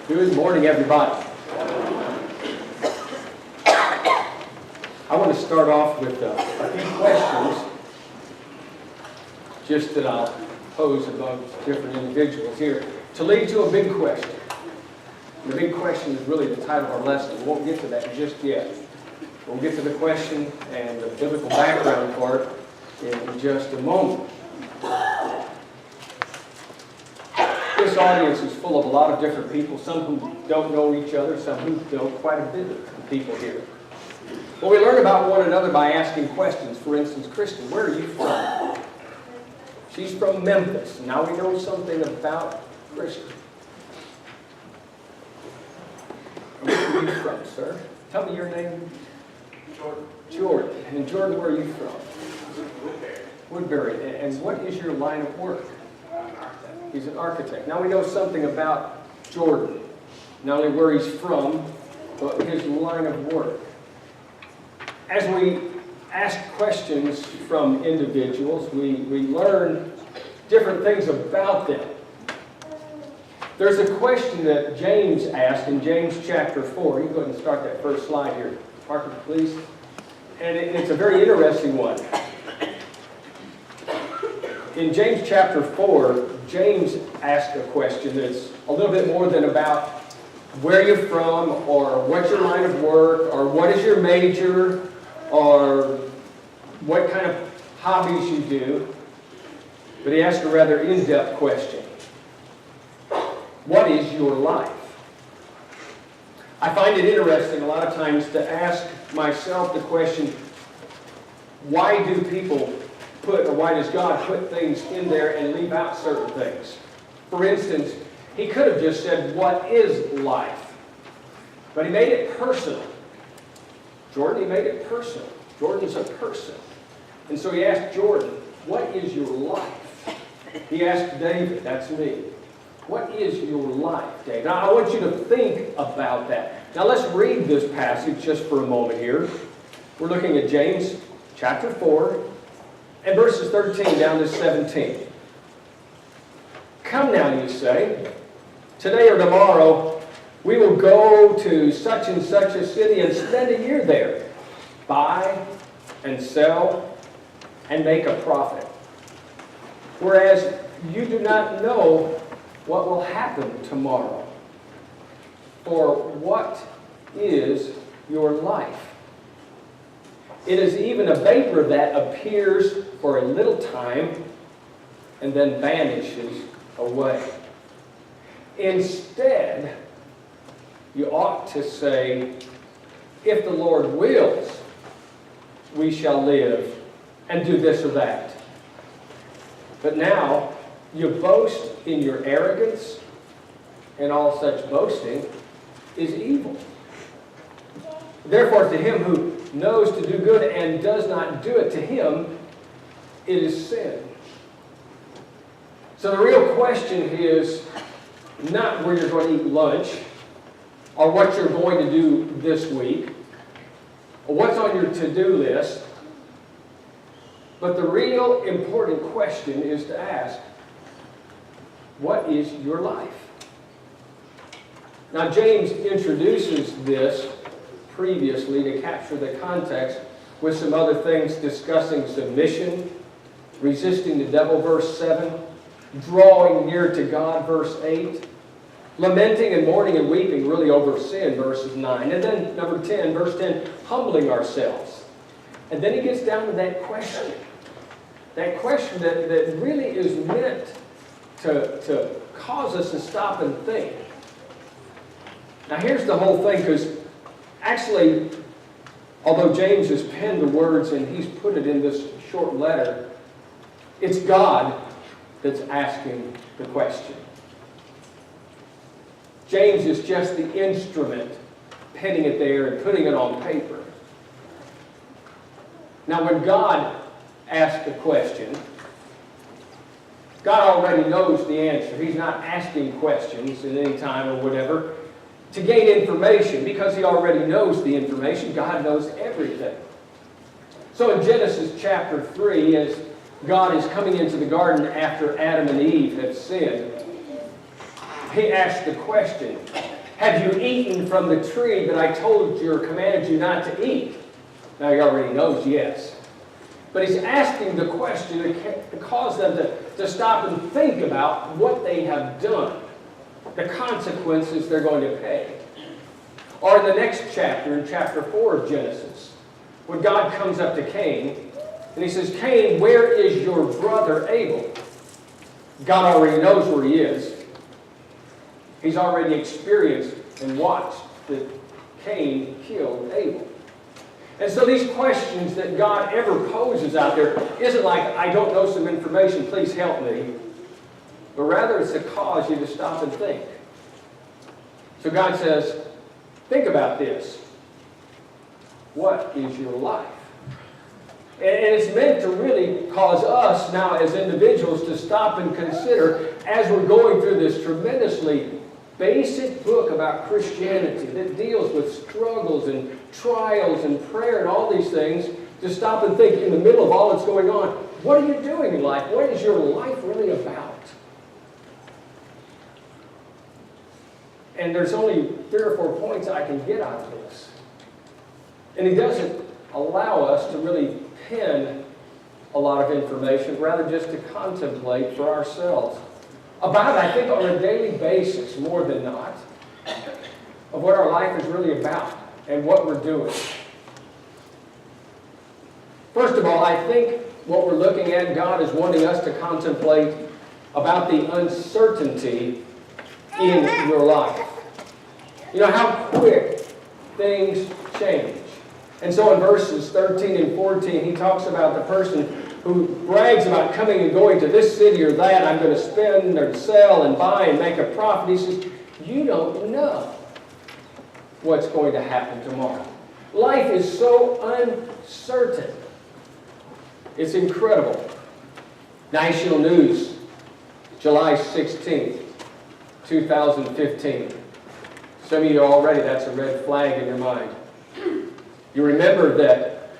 Good morning, everybody. I want to start off with a few questions, just that I'll pose among different individuals here, to lead to a big question. And the big question is really the title of our lesson. We won't get to that just yet. We'll get to the question and the biblical background part in just a moment. This audience is full of a lot of different people, some who don't know each other, some who know quite a bit of people here. Well, we learn about one another by asking questions. For instance, Kristen, where are you from? She's from Memphis. Now we know something about Kristen. Where are you from, sir? Tell me your name. Jordan. Jordan. And Jordan, where are you from? Woodbury. And what is your line of work? He's an architect. Now we know something about Jordan. Not only where he's from, but his line of work. As we ask questions from individuals, we learn different things about them. There's a question that James asked in James chapter 4. You can go ahead and start that first slide here, Parker, please. And it's a very interesting one. In James chapter 4, James asked a question that's a little bit more than about where you're from, or what's your line of work, or what is your major, or what kind of hobbies you do. But he asked a rather in-depth question. What is your life? I find it interesting a lot of times to ask myself the question, why do people put, or why does God put things in there and leave out certain things? For instance, he could have just said, what is life? But he made it personal. Jordan, he made it personal. Jordan's a person. And so he asked Jordan, what is your life? He asked David, that's me, what is your life, David? Now, I want you to think about that. Now let's read this passage just for a moment here. We're looking at James chapter 4, and verses 13 down to 17. Come now, you say, today or tomorrow we will go to such and such a city and spend a year there, buy and sell and make a profit. Whereas you do not know what will happen tomorrow. For what is your life? It is even a vapor that appears for a little time and then vanishes away. Instead, you ought to say, if the Lord wills, we shall live and do this or that. But now, you boast in your arrogance, and all such boasting is evil. Therefore, to him who knows to do good and does not do it, to him it is sin. So the real question is not where you're going to eat lunch, or what you're going to do this week, or what's on your to-do list. But the real important question is to ask, what is your life? Now, James introduces this previously to capture the context with some other things discussing submission, resisting the devil, verse 7, drawing near to God, verse 8, lamenting and mourning and weeping really over sin, verses 9, and then number 10, verse 10, humbling ourselves. And then he gets down to that question that really is meant to cause us to stop and think. Now here's the whole thing, because actually, although James has penned the words and he's put it in this short letter, it's God that's asking the question. James is just the instrument penning it there and putting it on paper. Now when God asks the question, God already knows the answer. He's not asking questions at any time or whatever to gain information, because he already knows the information. God knows everything. So in Genesis chapter 3, as God is coming into the garden after Adam and Eve have sinned, he asked the question, Have you eaten from the tree that I told you or commanded you not to eat? Now he already knows yes. But he's asking the question to cause them to stop and think about what they have done, the consequences they're going to pay. Or in the next chapter, in chapter 4 of Genesis, when God comes up to Cain, and he says, Cain, where is your brother Abel? God already knows where he is. He's already experienced and watched that Cain killed Abel. And so these questions that God ever poses out there isn't like, I don't know some information, please help me. But rather it's to cause you to stop and think. So God says, think about this. What is your life? And it's meant to really cause us now as individuals to stop and consider as we're going through this tremendously basic book about Christianity that deals with struggles and trials and prayer and all these things, to stop and think in the middle of all that's going on, what are you doing in life? What is your life really about? And there's only 3 or 4 points I can get out of this. And he doesn't allow us to really pen a lot of information, rather just to contemplate for ourselves about, I think, on a daily basis, more than not, of what our life is really about and what we're doing. First of all, I think what we're looking at, God is wanting us to contemplate about the uncertainty in your life. You know, how quick things change. And so in verses 13 and 14, he talks about the person who brags about coming and going to this city or that. I'm going to spend or sell and buy and make a profit. He says, you don't know what's going to happen tomorrow. Life is so uncertain. It's incredible. National News, July 16th, 2015. Some of you already, that's a red flag in your mind. You remember that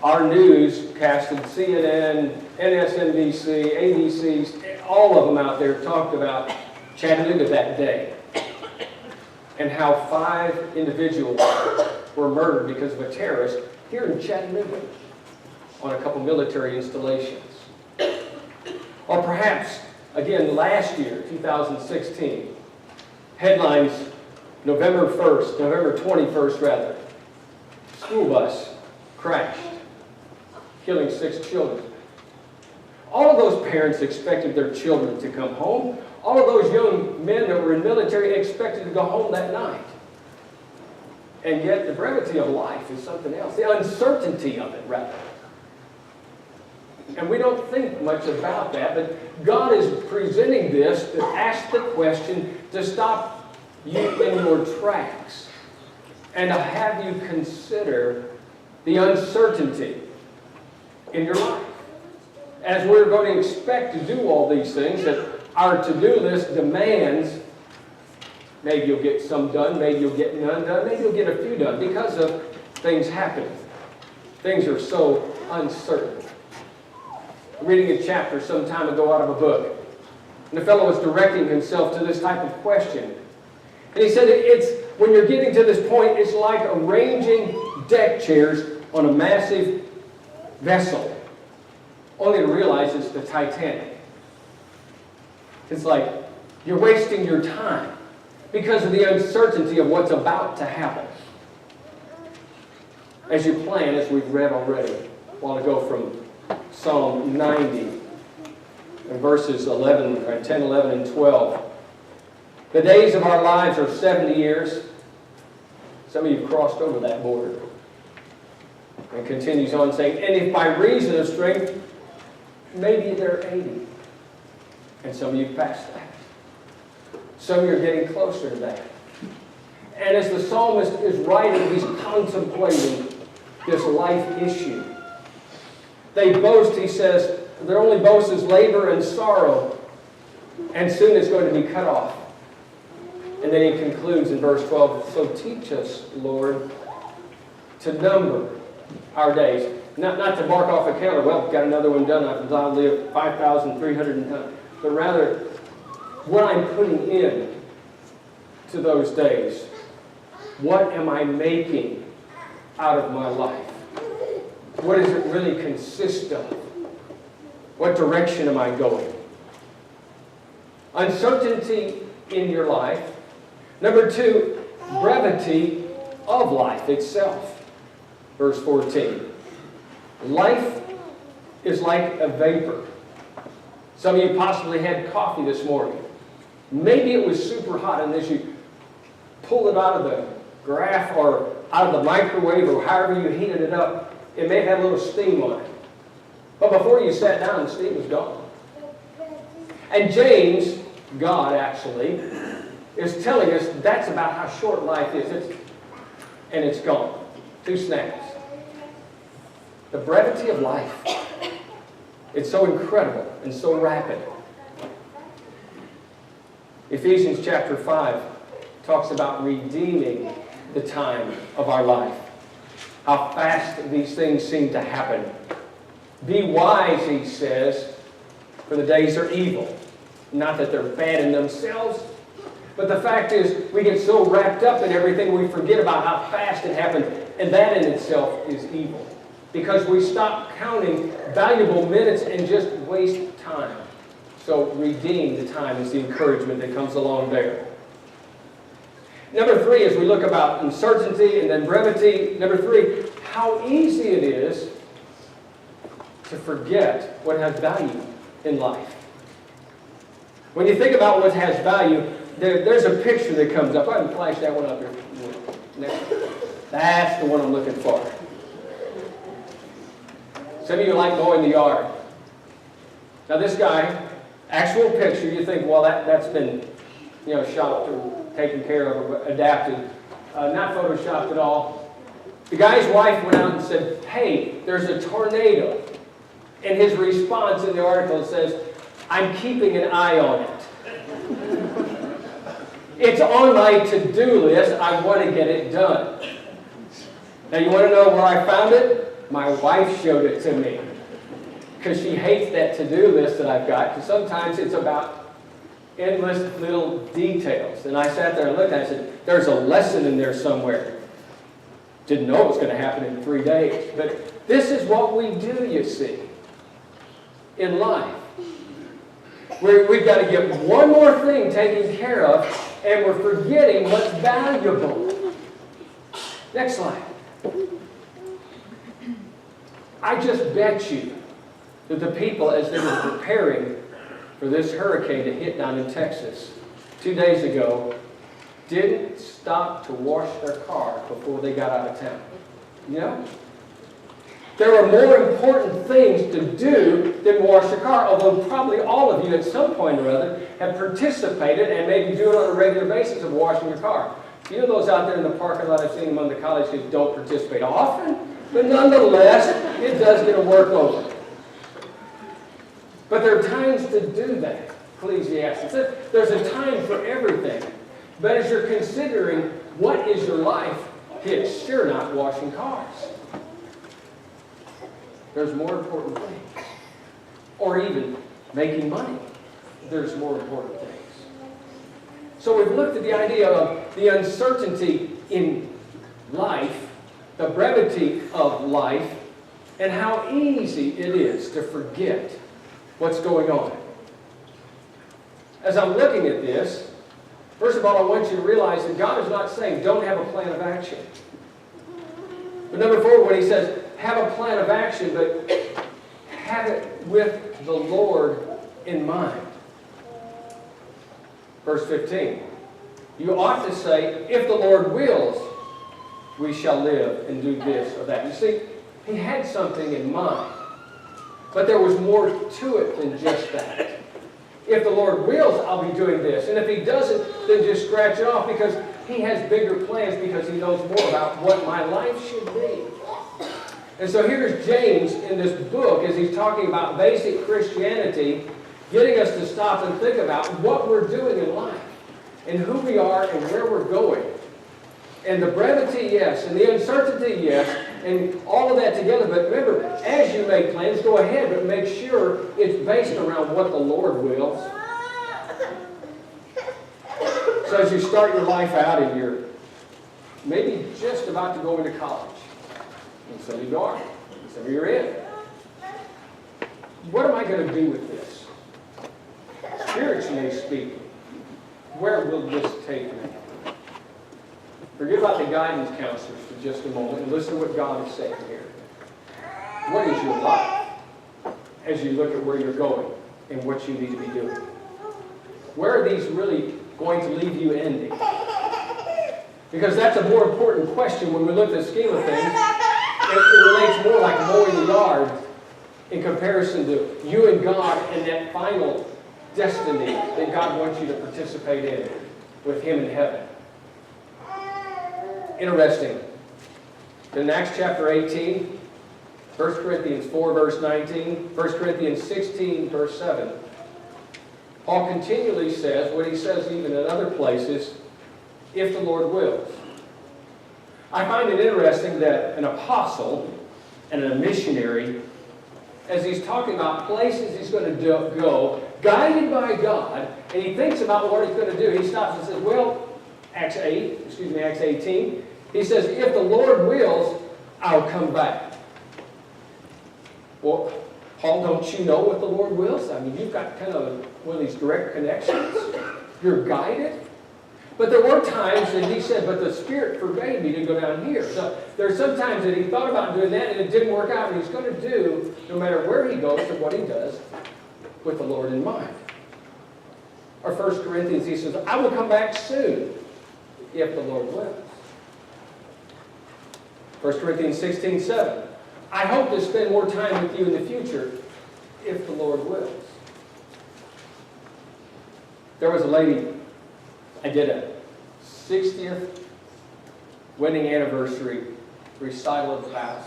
our newscasted, CNN, MSNBC, ABC, all of them out there talked about Chattanooga that day and how 5 individuals were murdered because of a terrorist here in Chattanooga on a couple military installations. Or perhaps, again, last year, 2016, headlines, November 21st rather, school bus crashed, killing 6 children. All of those parents expected their children to come home. All of those young men that were in military expected to go home that night. And yet the brevity of life is something else. The uncertainty of it, rather. And we don't think much about that, but God is presenting this to ask the question, to stop you in your tracks and to have you consider the uncertainty in your life. As we're going to expect to do all these things that our to-do list demands, maybe you'll get some done, maybe you'll get none done, maybe you'll get a few done because of things happening. Things are so uncertain. I'm reading a chapter some time ago out of a book, and the fellow was directing himself to this type of question. And he said, it's when you're getting to this point, it's like arranging deck chairs on a massive vessel, only to realize it's the Titanic. It's like you're wasting your time because of the uncertainty of what's about to happen. As you plan, as we've read already a while ago from Psalm 90, and verses 10, 11, and 12. The days of our lives are 70 years. Some of you have crossed over that border. And continues on saying, and if by reason of strength, maybe they're 80. And some of you have passed that. Some of you are getting closer to that. And as the psalmist is writing, he's contemplating this life issue. They boast, he says, their only boast is labor and sorrow, and soon it's going to be cut off. And then he concludes in verse 12, so teach us, Lord, to number our days. Not to mark off a calendar, well, got another one done, I'll live 5,300, but rather what I'm putting in to those days. What am I making out of my life? What does it really consist of? What direction am I going? Uncertainty in your life. Number 2, brevity of life itself. Verse 14. Life is like a vapor. Some of you possibly had coffee this morning. Maybe it was super hot, and as you pulled it out of the graph or out of the microwave or however you heated it up, it may have had a little steam on it. But before you sat down, the steam was gone. And James, God actually, is telling us that's about how short life is. And it's gone. 2 snaps. The brevity of life. It's so incredible and so rapid. Ephesians chapter 5 talks about redeeming the time of our life. How fast these things seem to happen. Be wise, he says, for the days are evil. Not that they're bad in themselves, but the fact is we get so wrapped up in everything we forget about how fast it happened, and that in itself is evil. Because we stop counting valuable minutes and just waste time. So redeem the time is the encouragement that comes along there. Number 3, as we look about uncertainty and then brevity, number 3, how easy it is to forget what has value in life. When you think about what has value, there's a picture that comes up. Go ahead and flash that one up here. That's the one I'm looking for. Some of you like mowing the yard. Now this guy, actual picture, you think, well, that's been, shopped or taken care of or adapted. Not photoshopped at all. The guy's wife went out and said, hey, there's a tornado. And his response in the article says, I'm keeping an eye on it. It's on my to-do list. I want to get it done. Now you want to know where I found it? My wife showed it to me. Because she hates that to-do list that I've got. Because sometimes it's about endless little details. And I sat there and looked at it and said, there's a lesson in there somewhere. Didn't know it was going to happen in 3 days. But this is what we do, you see, in life. We've got to get one more thing taken care of, and we're forgetting what's valuable. Next slide. I just bet you that the people, as they were preparing for this hurricane to hit down in Texas 2 days ago, didn't stop to wash their car before they got out of town. You know? There are more important things to do than wash your car, although probably all of you at some point or other have participated and maybe do it on a regular basis of washing your car. You know those out there in the parking lot, I've seen them on the college kids don't participate often, but nonetheless, it does get a workover. But there are times to do that, Ecclesiastes. There's a time for everything. But as you're considering what is your life, it's sure not washing cars. There's more important things. Or even making money. There's more important things. So we've looked at the idea of the uncertainty in life, the brevity of life, and how easy it is to forget what's going on. As I'm looking at this, first of all, I want you to realize that God is not saying don't have a plan of action. But number 4, when he says have a plan of action, but have it with the Lord in mind. Verse 15. You ought to say, if the Lord wills, we shall live and do this or that. You see, he had something in mind. But there was more to it than just that. If the Lord wills, I'll be doing this. And if he doesn't, then just scratch it off, because he has bigger plans, because he knows more about what my life should be. And so here's James in this book, as he's talking about basic Christianity, getting us to stop and think about what we're doing in life, and who we are, and where we're going. And the brevity, yes, and the uncertainty, yes, and all of that together. But remember, as you make plans, go ahead, but make sure it's based around what the Lord wills. So as you start your life out and you're maybe just about to go into college, and some of you are, and some of you are in. What am I going to do with this? Spiritually speaking, where will this take me? Forget about the guidance counselors for just a moment and listen to what God is saying here. What is your life as you look at where you're going and what you need to be doing? Where are these really going to leave you ending? Because that's a more important question when we look at the scheme of things. It relates more like mowing the yard in comparison to you and God and that final destiny that God wants you to participate in with Him in heaven. Interesting. In Acts chapter 18, 1 Corinthians 4 verse 19, 1 Corinthians 16 verse 7, Paul continually says what he says even in other places, if the Lord wills. I find it interesting that an apostle and a missionary, as he's talking about places he's going to go, guided by God, and he thinks about what he's going to do, he stops and says, well, Acts 18, he says, if the Lord wills, I'll come back. Well, Paul, don't you know what the Lord wills? I mean, you've got kind of one of these direct connections. You're guided. But there were times that he said, but the Spirit forbade me to go down here. So there are some times that he thought about doing that and it didn't work out. And he's going to do, no matter where he goes or what he does, with the Lord in mind. Or 1 Corinthians, he says, I will come back soon, if the Lord wills. 1 Corinthians 16, 7. I hope to spend more time with you in the future, if the Lord wills. There was a lady, I did a 60th wedding anniversary recital of the vows.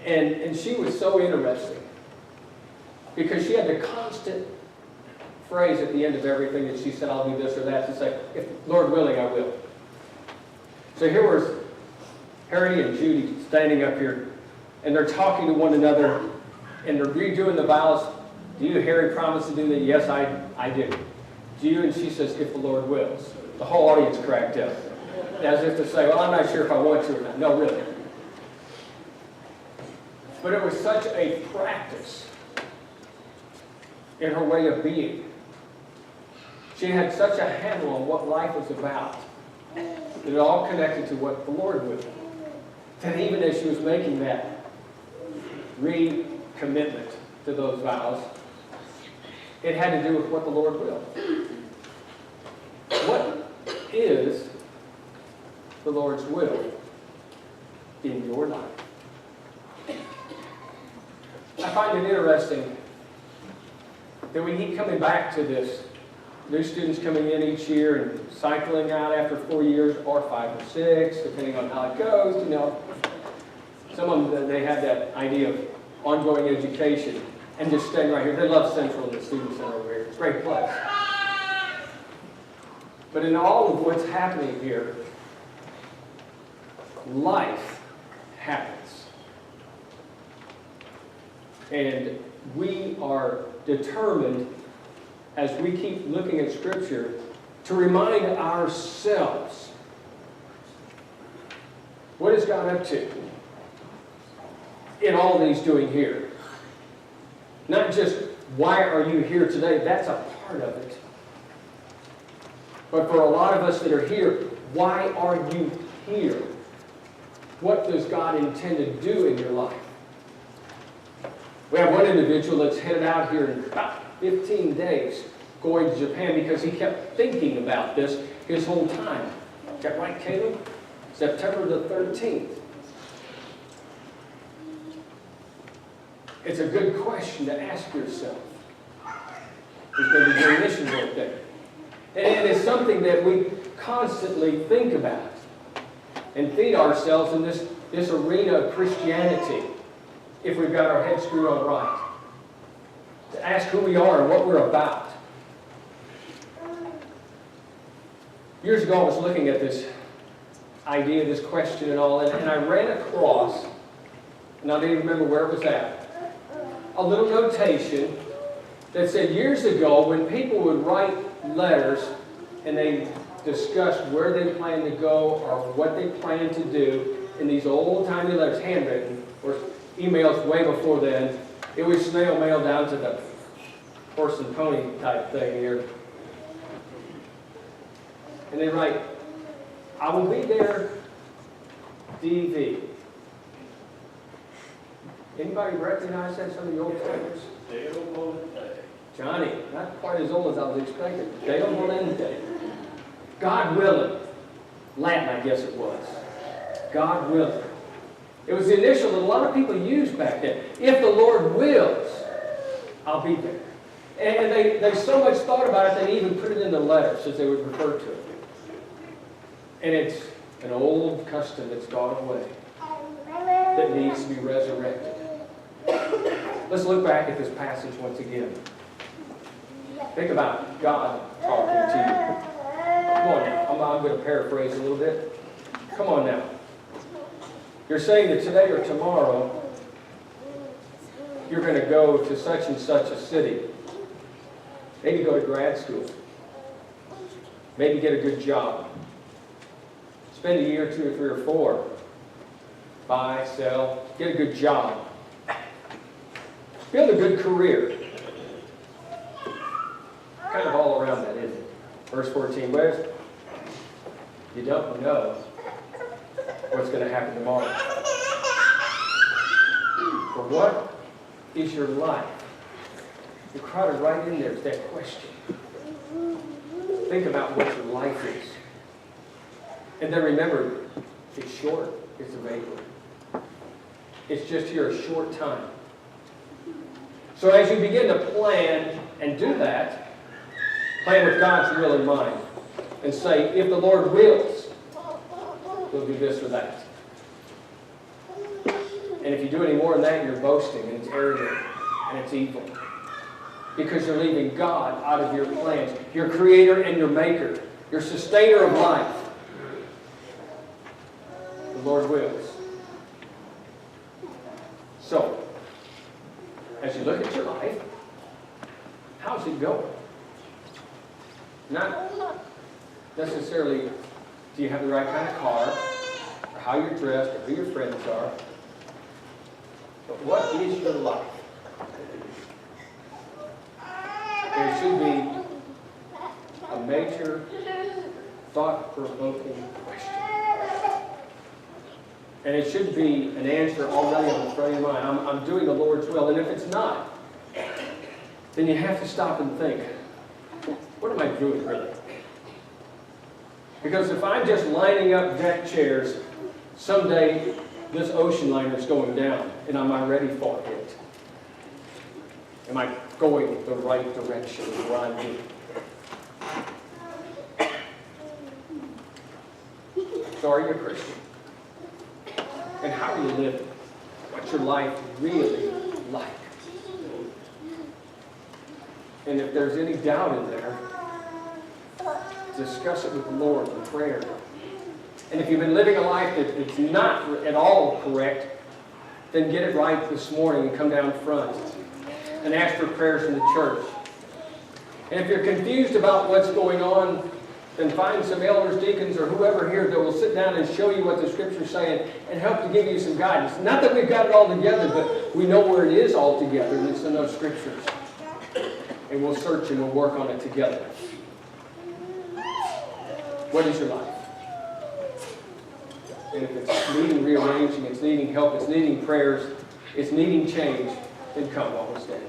And she was so interesting because she had the constant phrase at the end of everything that she said, I'll do this or that, to say, if Lord willing, I will. So here was Harry and Judy standing up here, and they're talking to one another, and they're redoing the vows. Do you, Harry, promise to do that? Yes, I do. Do you? And she says, if the Lord wills. The whole audience cracked up, as if to say, well, I'm not sure if I want to or not. No, really. But it was such a practice in her way of being. She had such a handle on what life was about that it all connected to what the Lord willed. That even as she was making that recommitment to those vows, it had to do with what the Lord willed. What is the Lord's will in your life? I find it interesting that we keep coming back to this. New students coming in each year and cycling out after 4 years or 5 or 6, depending on how it goes. You know, some of them, they have that idea of ongoing education and just staying right here. They love Central and the Student Center over here. It's a great place. But in all of what's happening here, life happens. And we are determined, as we keep looking at Scripture, to remind ourselves, what is God up to in all that He's doing here? Not just, why are you here today? That's a part of it. But for a lot of us that are here, why are you here? What does God intend to do in your life? We have one individual that's headed out here in about 15 days going to Japan because he kept thinking about this his whole time. Is that right, Caleb? September the 13th. It's a good question to ask yourself. Who's going to be doing mission work there? And it is something that we constantly think about and feed ourselves in this arena of Christianity, if we've got our heads screwed on right. To ask who we are and what we're about. Years ago, I was looking at this idea, this question and all, and I ran across, and I don't even remember where it was at, a little notation that said years ago when people would write letters and they discuss where they plan to go or what they plan to do in these old-timey letters, handwritten, or emails way before then. It was snail mail down to the horse and pony type thing here. And they write, I will be there, DV. Anybody recognize that, some of the old timers? Johnny, not quite as old as I was expecting. Dale Molende. God willing. Latin, I guess it was. God willing. It was the initial that a lot of people used back then. If the Lord wills, I'll be there. And they so much thought about it, they even put it in the letters as they would refer to it. And it's an old custom that's gone away that needs to be resurrected. Let's look back at this passage once again. Think about God talking to you. Come on now. I'm going to paraphrase a little bit. Come on now. You're saying that today or tomorrow you're going to go to such and such a city. Maybe go to grad school. Maybe get a good job. Spend a year, 2 or 3 or 4. Buy, sell, get a good job. Build a good career. Kind of all around that, isn't it? Verse 14, where's? You don't know what's going to happen tomorrow. For what is your life? You crowded right in there is that question. Think about what your life is. And then remember, it's short. It's a vapor. It's just here a short time. So as you begin to plan and do that, plan with God's will in mind. And say, if the Lord wills, we'll do this or that. And if you do any more than that, you're boasting, and it's arrogant, and it's evil. Because you're leaving God out of your plans. Your creator and your maker. Your sustainer of life. The Lord wills. So, as you look at your life, how's it going? Not necessarily do you have the right kind of car, or how you're dressed, or who your friends are. But what is your life? There should be a major, thought-provoking question. And it should be an answer already on the front of your mind. I'm doing the Lord's will. And if it's not, then you have to stop and think, what am I doing really? Because if I'm just lining up deck chairs, someday this ocean liner is going down, and am I ready for it? Am I going the right direction where I'm headed? So are you a Christian? And how are you living? What's your life really like? And if there's any doubt in there, discuss it with the Lord in prayer. And if you've been living a life that's not at all correct, then get it right this morning and come down front and ask for prayers in the church. And if you're confused about what's going on, then find some elders, deacons, or whoever here that will sit down and show you what the Scripture's saying and help to give you some guidance. Not that we've got it all together, but we know where it is all together, and it's in those Scriptures. And we'll search and we'll work on it together. What is your life? And if it's needing rearranging, it's needing help, it's needing prayers, it's needing change, then come while we stand.